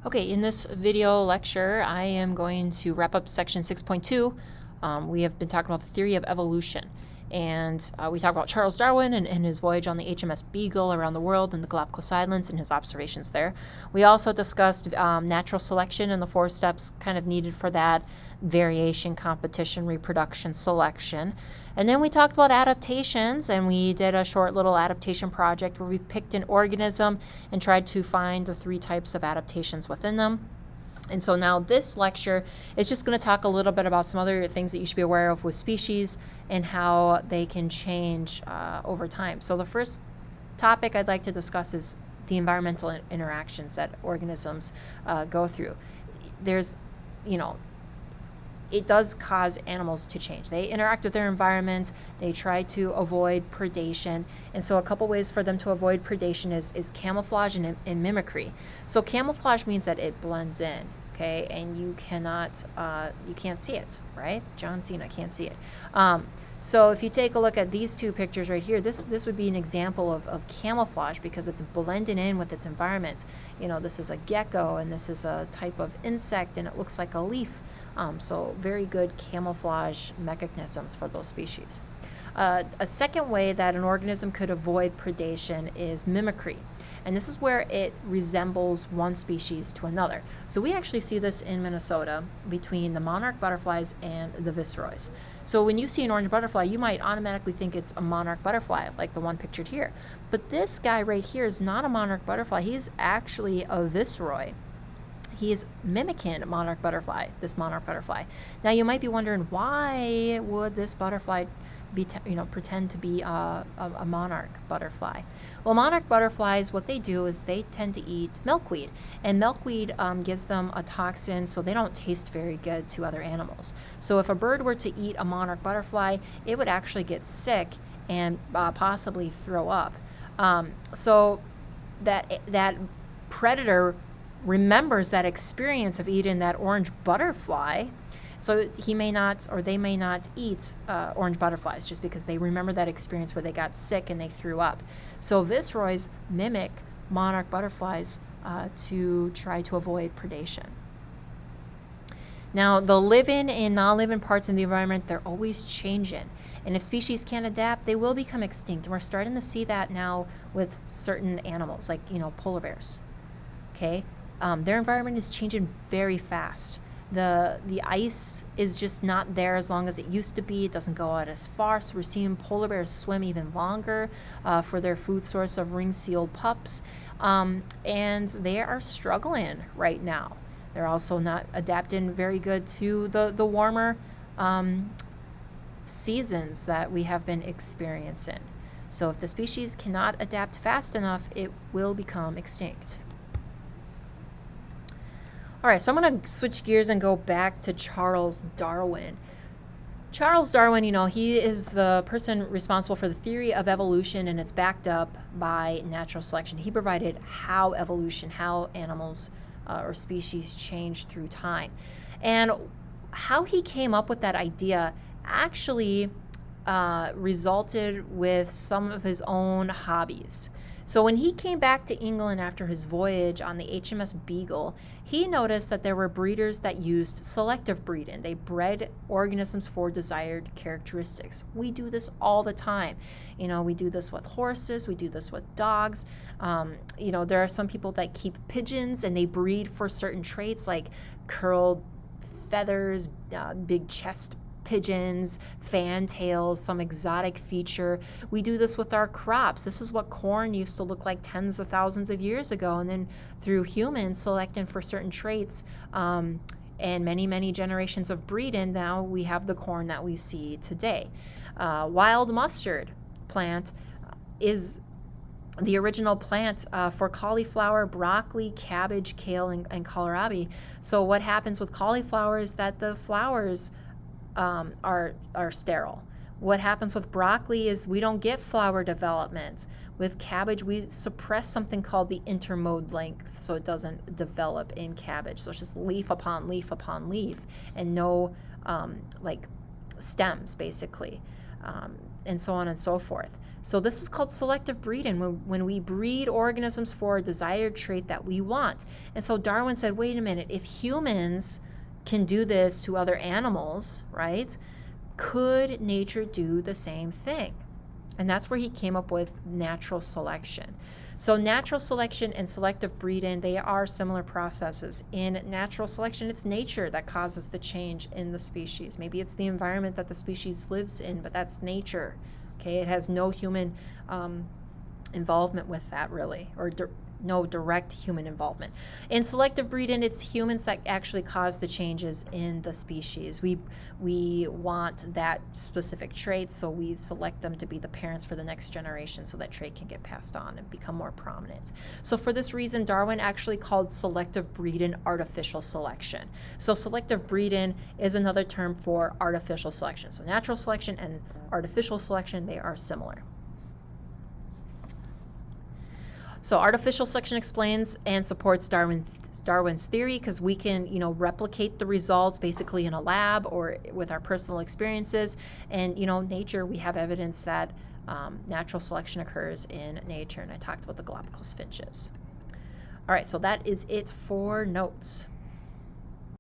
Okay, in this video lecture, I am going to wrap up section 6.2. We have been talking about the theory of evolution. And we talked about Charles Darwin and his voyage on the HMS Beagle around the world and the Galapagos Islands and his observations there. We also discussed natural selection and the 4 steps kind of needed for that: variation, competition, reproduction, selection. And then we talked about adaptations, and we did a short little adaptation project where we picked an organism and tried to find the 3 types of adaptations within them. And so now this lecture is just going to talk a little bit about some other things that you should be aware of with species and how they can change over time. So the first topic I'd like to discuss is the environmental interactions that organisms go through. There's, it does cause animals to change. They interact with their environment. They try to avoid predation. And so a couple ways for them to avoid predation is camouflage and mimicry. So camouflage means that it blends in, okay? And you can't see it, right? John Cena can't see it. So if you take a look at these 2 pictures right here, this would be an example of camouflage because it's blending in with its environment. This is a gecko and this is a type of insect and it looks like a leaf. So very good camouflage mechanisms for those species. A second way that an organism could avoid predation is mimicry. And this is where it resembles one species to another. So we actually see this in Minnesota between the monarch butterflies and the viceroys. So when you see an orange butterfly, you might automatically think it's a monarch butterfly, like the one pictured here. But this guy right here is not a monarch butterfly. He's actually a viceroy. He is mimicking this monarch butterfly. Now you might be wondering, why would this butterfly pretend to be a monarch butterfly? Well, monarch butterflies, what they do is they tend to eat milkweed, and milkweed gives them a toxin, so they don't taste very good to other animals. So if a bird were to eat a monarch butterfly, it would actually get sick and possibly throw up. So that predator remembers that experience of eating that orange butterfly, so he may not, or they may not eat orange butterflies just because they remember that experience where they got sick and they threw up. So viceroys mimic monarch butterflies to try to avoid predation. Now, the living and non-living parts of the environment, they're always changing. And if species can't adapt, they will become extinct. And we're starting to see that now with certain animals, like, polar bears. Okay? Their environment is changing very fast. The ice is just not there as long as it used to be. It doesn't go out as far, so we're seeing polar bears swim even longer for their food source of ring-sealed pups, and they are struggling right now. They're also not adapting very good to the warmer seasons that we have been experiencing. So if the species cannot adapt fast enough, it will become extinct. All right, so I'm going to switch gears and go back to Charles Darwin. Charles Darwin, he is the person responsible for the theory of evolution, and it's backed up by natural selection. He provided how animals or species change through time. And how he came up with that idea actually resulted with some of his own hobbies. So when he came back to England after his voyage on the HMS Beagle, he noticed that there were breeders that used selective breeding. They bred organisms for desired characteristics. We do this all the time. We do this with horses. We do this with dogs. There are some people that keep pigeons and they breed for certain traits like curled feathers, big chest pigeons, fantails, some exotic feature. We do this with our crops. This is what corn used to look like tens of thousands of years ago, and then through humans selecting for certain traits and many, many generations of breeding, now we have the corn that we see today. Wild mustard plant is the original plant for cauliflower, broccoli, cabbage, kale, and kohlrabi. So what happens with cauliflower is that the flowers are sterile. What happens with broccoli is we don't get flower development. With cabbage, we suppress something called the intermode length, so it doesn't develop in cabbage. So it's just leaf upon leaf upon leaf, and no stems, basically, and so on and so forth. So this is called selective breeding, when we breed organisms for a desired trait that we want. And so Darwin said, wait a minute, if humans can do this to other animals, right, could nature do the same thing? And that's where he came up with natural selection. So natural selection and selective breeding, they are similar processes. In natural selection, it's nature that causes the change in the species. Maybe it's the environment that the species lives in, but that's nature. Okay, it has no human involvement with that, really, or no direct human involvement. In selective breeding, it's humans that actually cause the changes in the species. We want that specific trait, so we select them to be the parents for the next generation so that trait can get passed on and become more prominent. So for this reason, Darwin actually called selective breeding artificial selection. So selective breeding is another term for artificial selection. So natural selection and artificial selection, they are similar. So artificial selection explains and supports Darwin's theory, because we can, replicate the results basically in a lab or with our personal experiences. And, nature, we have evidence that natural selection occurs in nature. And I talked about the Galapagos finches. All right, so that is it for notes.